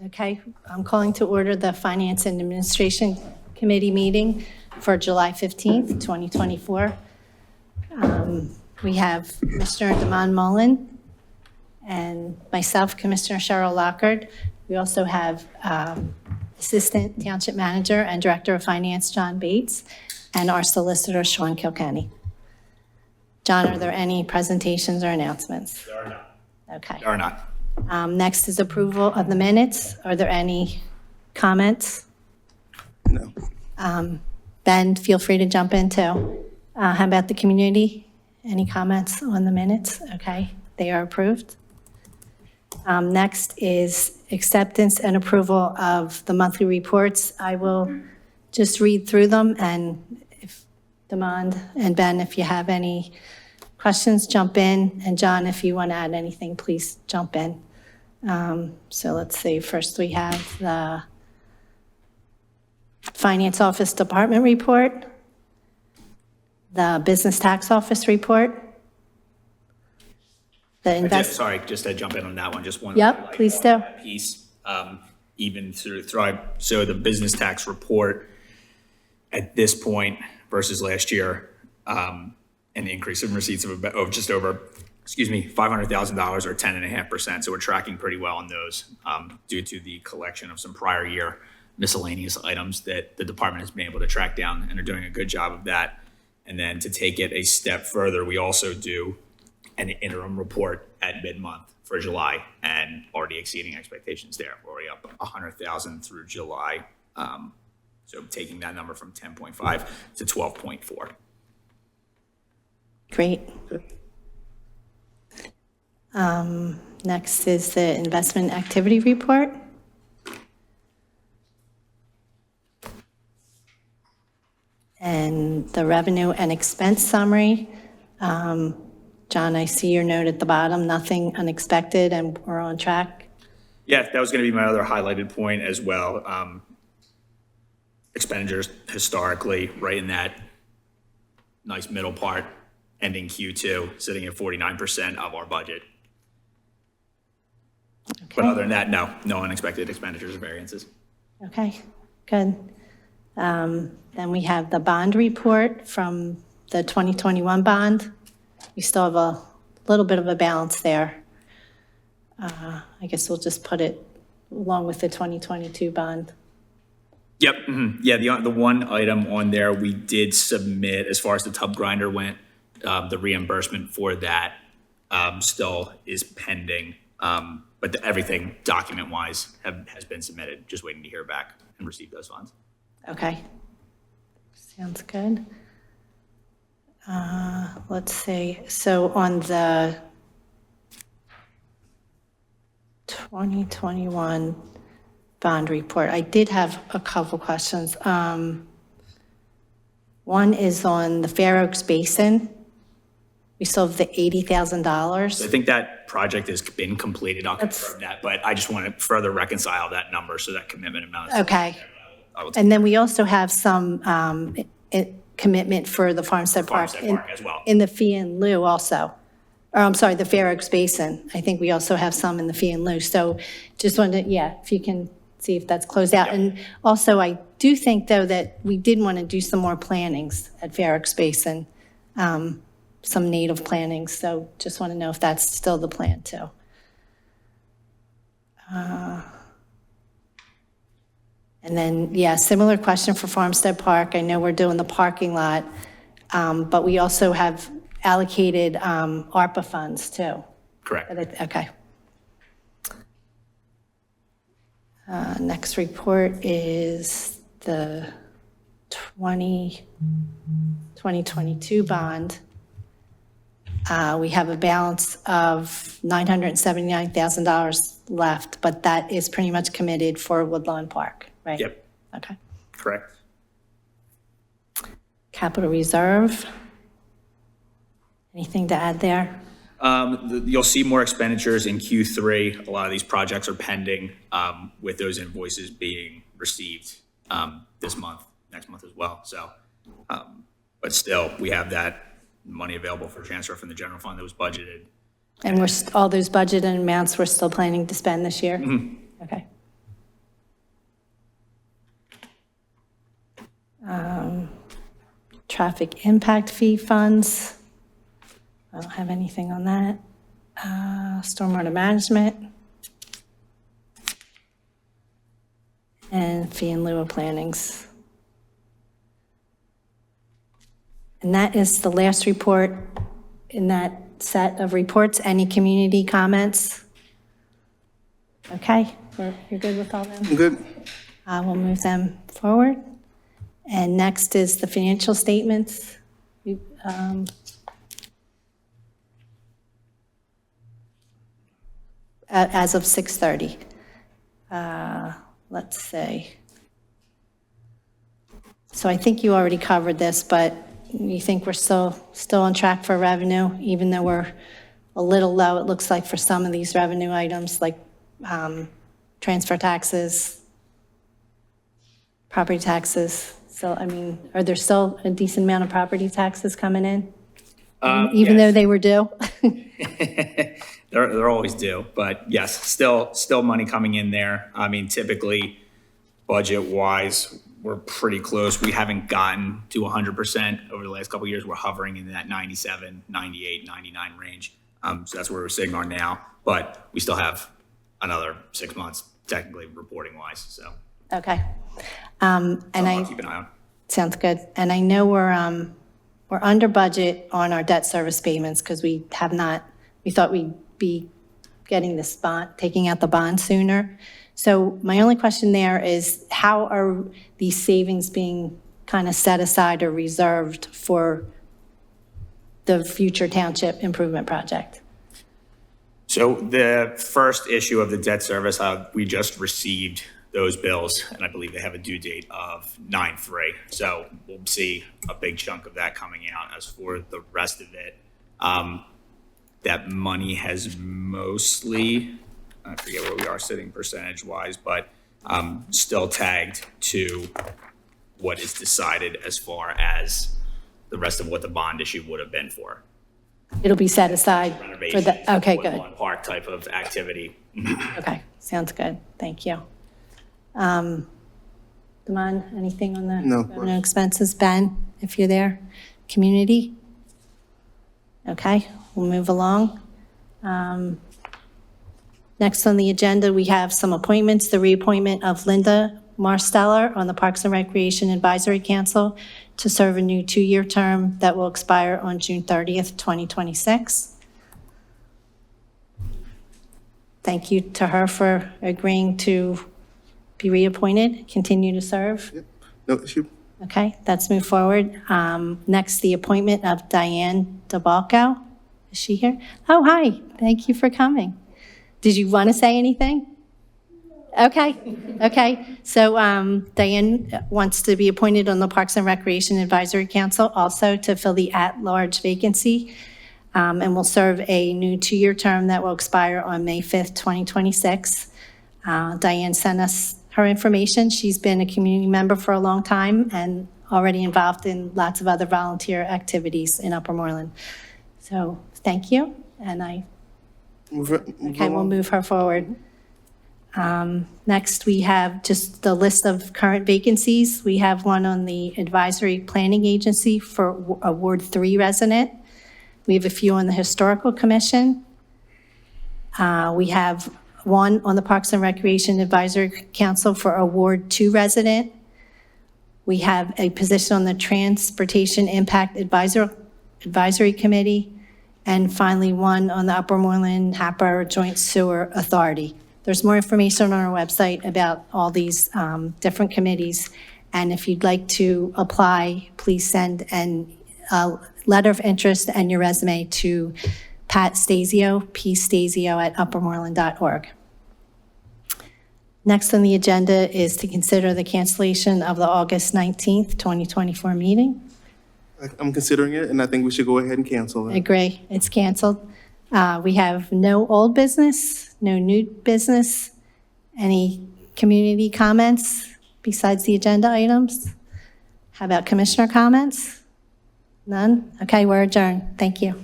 Okay, I'm calling to order the Finance and Administration Committee meeting for July 15th, 2024. We have Commissioner Damon Mullen and myself, Commissioner Cheryl Lockard. We also have Assistant Township Manager and Director of Finance, John Bates, and our solicitor, Sean Kilkenny. John, are there any presentations or announcements? There are not. Okay. There are not. Next is approval of the minutes. Are there any comments? No. Ben, feel free to jump in too. How about the community? Any comments on the minutes? Okay, they are approved. Next is acceptance and approval of the monthly reports. I will just read through them, and if Demond and Ben, if you have any questions, jump in. And John, if you want to add anything, please jump in. So let's see, first we have the Finance Office Department report, the Business Tax Office report, the Sorry, just to jump in on that one, just one. Yep, please do. Piece, even through, so the business tax report at this point versus last year, an increase in receipts of just over, $500,000 or 10.5%. So we're tracking pretty well on those due to the collection of some prior year miscellaneous items that the department has been able to track down, and are doing a good job of that. And then to take it a step further, we also do an interim report at mid-month for July, and already exceeding expectations there. We're already up 100,000 through July. So taking that number from 10.5 to 12.4. Great. Next is the investment activity report. And the revenue and expense summary. John, I see your note at the bottom, nothing unexpected, and we're on track. Yeah, that was going to be my other highlighted point as well. Expenditures historically right in that nice middle part, ending Q2, sitting at 49% of our budget. Okay. But other than that, no unexpected expenditures or variances. Okay, good. Then we have the bond report from the 2021 bond. We still have a little bit of a balance there. I guess we'll just put it along with the 2022 bond. Yep. Mm-hmm. Yeah, the one item on there we did submit as far as the tub grinder went, the reimbursement for that still is pending. But everything document-wise has been submitted, just waiting to hear back and receive those funds. Okay, sounds good. Let's see, so on the 2021 bond report, I did have a couple questions. One is on the Fair Oaks Basin. We still have the $80,000. I think that project has been completed. I'll confirm that, but I just want to further reconcile that number so that commitment amount is Okay. And then we also have some commitment for the Farmstead Park, as well. in the fee and lieu also. Or I'm sorry, the Fair Oaks Basin. I think we also have some in the fee and lieu. So just wanted to, if you can see if that's closed out. Yep. And also I do think though that we did want to do some more plantings at Fair Oaks Basin, some native plantings. So just want to know if that's still the plan too. And then, similar question for Farmstead Park. I know we're doing the parking lot, but we also have allocated ARPA funds too. Correct. Okay. Next report is the 2022 bond. We have a balance of $979,000 left, but that is pretty much committed for Woodlawn Park, right? Yep. Okay. Correct. Capital Reserve. Anything to add there? You'll see more expenditures in Q3. A lot of these projects are pending with those invoices being received this month, next month as well. So, but still, we have that money available for transfer from the general fund that was budgeted. And all those budgeted amounts we're still planning to spend this year? Mm-hmm. Okay. Traffic impact fee funds. I don't have anything on that. Stormwater management. And fee in lieu of plannings. And that is the last report in that set of reports. Any community comments? Okay, you're good with all them? I'm good. We'll move them forward. And next is the financial statements. As of 6:30. Let's see. So I think you already covered this, but you think we're still on track for revenue, even though we're a little low, it looks like, for some of these revenue items, like transfer taxes, property taxes. So, I mean, are there still a decent amount of property taxes coming in? Even though they were due? They're always due, but yes, still money coming in there. I mean, typically, budget-wise, we're pretty close. We haven't gotten to 100% over the last couple of years. We're hovering in that 97, 98, 99 range. So that's where we're sitting on now, but we still have another 6 months, technically, reporting-wise, so. Okay. And I'll keep an eye on. sounds good. And I know we're under budget on our debt service payments because we thought we'd be getting this bond, taking out the bond sooner. So my only question there is, how are these savings being kind of set aside or reserved for the future township improvement project? So the first issue of the debt service, we just received those bills, and I believe they have a due date of 9/3. So we'll see a big chunk of that coming out. As for the rest of it, that money has mostly, I forget where we are sitting percentage-wise, but still tagged to what is decided as far as the rest of what the bond issue would have been for. It'll be set aside for Renovation, the, okay, good. Woodlawn Park type of activity. Okay, sounds good. Thank you. Damon, anything on the No revenue expenses? Ben, if you're there? Community? Okay, we'll move along. Next on the agenda, we have some appointments. The reappointment of Linda Marsteller on the Parks and Recreation Advisory Council to serve a new 2-year term that will expire on June 30th, 2026. Thank you to her for agreeing to be reappointed, continue to serve. Yep. No issue. Okay, let's move forward. Next, the appointment of Diane DeBalco. Is she here? Oh, hi. Thank you for coming. Did you want to say anything? Okay. So Diane wants to be appointed on the Parks and Recreation Advisory Council also to fill the at-large vacancy, and will serve a new 2-year term that will expire on May 5th, 2026. Diane sent us her information. She's been a community member for a long time and already involved in lots of other volunteer activities in Upper Moreland. So thank you, and we'll move her forward. Next, we have just the list of current vacancies. We have one on the Advisory Planning Agency for a Ward 3 resident. We have a few on the Historical Commission. We have one on the Parks and Recreation Advisory Council for a Ward 2 resident. We have a position on the Transportation Impact Advisory Committee. And finally, one on the Upper Moreland Happer Joint Sewer Authority. There's more information on our website about all these different committees. And if you'd like to apply, please send a letter of interest and your resume to Pat Stasio, pstasio@uppermoreland.org. Next on the agenda is to consider the cancellation of the August 19th, 2024 meeting. I'm considering it, and I think we should go ahead and cancel I it. agree, it's canceled. We have no old business, no new business. Any community comments besides the agenda items? How about commissioner comments? None? Okay, we're adjourned. Thank you.